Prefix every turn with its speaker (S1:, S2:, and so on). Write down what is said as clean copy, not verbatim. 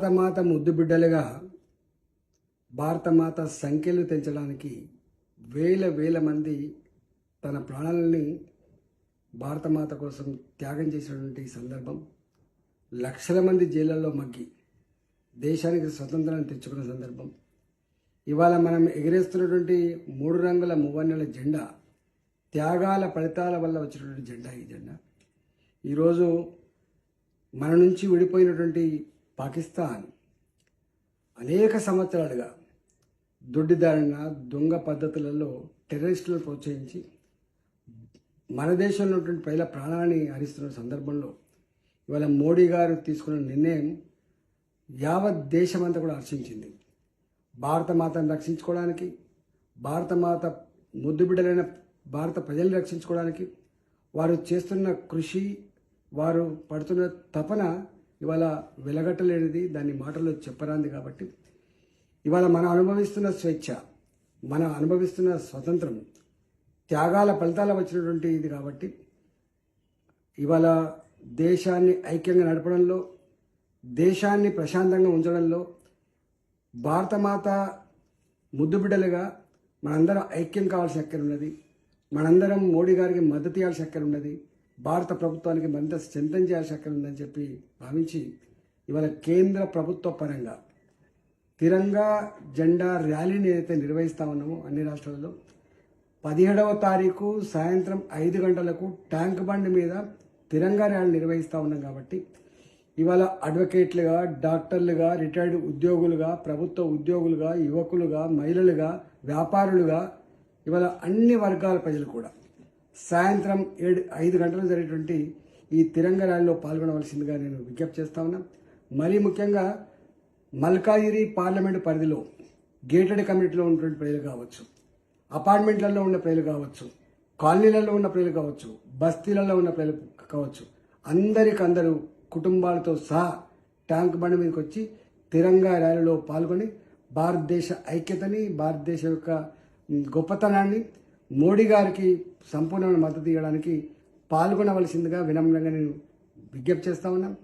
S1: భారతమాత ముద్దు బిడ్డలుగా భారతమాత సంఖ్యలు తెంచడానికి వేల మంది తన ప్రాణాలని భారతమాత కోసం త్యాగం చేసినటువంటి సందర్భం, లక్షల మంది జైళ్ళల్లో మగ్గి దేశానికి స్వతంత్రాన్ని తెచ్చుకున్న సందర్భం, ఇవాళ మనం ఎగిరేస్తున్నటువంటి 3 రంగుల మువ్వన్నెల జెండా త్యాగాల ఫలితాల వల్ల వచ్చినటువంటి జెండా. ఈ జెండా ఈరోజు మన నుంచి విడిపోయినటువంటి పాకిస్తాన్ అనేక సంవత్సరాలుగా దొడ్డిదారిన దొంగ పద్ధతులలో టెర్రరిస్టులను ప్రోత్సహించి మన దేశంలో ఉన్నటువంటి ప్రజల ప్రాణాన్ని హరిస్తున్న సందర్భంలో ఇవాళ మోడీ గారు తీసుకున్న నిర్ణయం యావత్ దేశమంతా కూడా హర్షించింది. భారతమాతను రక్షించుకోవడానికి, భారతమాత ముద్దుబిడ్డలైన భారత ప్రజల్ని రక్షించుకోవడానికి వారు చేస్తున్న కృషి, వారు పడుతున్న తపన ఇవాళ వెలగట్టలేనిది, దాన్ని మాటల్లో చెప్పరాంది. కాబట్టి ఇవాళ మనం అనుభవిస్తున్న స్వేచ్ఛ, మనం అనుభవిస్తున్న స్వతంత్రం త్యాగాల ఫలితాల వచ్చినటువంటి ఇది. కాబట్టి ఇవాళ దేశాన్ని ఐక్యంగా నడపడంలో, దేశాన్ని ప్రశాంతంగా ఉంచడంలో భారతమాత ముద్దుబిడ్డలుగా మనందరం ఐక్యం కావాల్సిన అక్కర ఉన్నది. మనందరం మోడీ గారికి మద్దతు ఇవ్వాల్సిన అక్కర ఉన్నది. భారత ప్రభుత్వానికి మరింత స్ట్రెంథెన్ చేయాల్సిన అక్కర ఉందని చెప్పి భావించి ఇవాళ కేంద్ర ప్రభుత్వ పరంగా తిరంగా జెండా ర్యాలీని ఏదైతే నిర్వహిస్తా ఉన్నామో అన్ని రాష్ట్రాల్లో 17వ తారీఖు సాయంత్రం 5 గంటలకు ట్యాంక్ బండ్ మీద తిరంగా ర్యాలీ నిర్వహిస్తూ ఉన్నాం. కాబట్టి ఇవాళ అడ్వకేట్లుగా, డాక్టర్లుగా, రిటైర్డ్ ఉద్యోగులుగా, ప్రభుత్వ ఉద్యోగులుగా, యువకులుగా, మహిళలుగా, వ్యాపారులుగా ఇవాళ అన్ని వర్గాల ప్రజలు కూడా సాయంత్రం 5 గంటలకు జరిగేటువంటి ఈ తిరంగా ర్యాలీలో పాల్గొనవలసిందిగా నేను విజ్ఞప్తి చేస్తా ఉన్నా. మరీ ముఖ్యంగా మల్కాజిగిరి పార్లమెంటు పరిధిలో గేటెడ్ కమ్యూనిటీలో ఉన్నటువంటి ప్రజలు కావచ్చు, అపార్ట్మెంట్లలో ఉన్న ప్రజలు కావచ్చు, కాలనీలలో ఉన్న ప్రజలు కావచ్చు, బస్తీలలో ఉన్న ప్రజలు కావచ్చు, అందరికందరూ కుటుంబాలతో సహా ట్యాంక్ బండ్ మీదకి వచ్చి తిరంగా ర్యాలీలో పాల్గొని భారతదేశ ఐక్యతని, భారతదేశం యొక్క గొప్పతనాన్ని, మోడీ గారికి సంపూర్ణమైన మద్దతు ఇవ్వడానికి పాల్గొనవలసిందిగా వినమ్రంగా నేను విజ్ఞప్తి చేస్తా ఉన్నాను.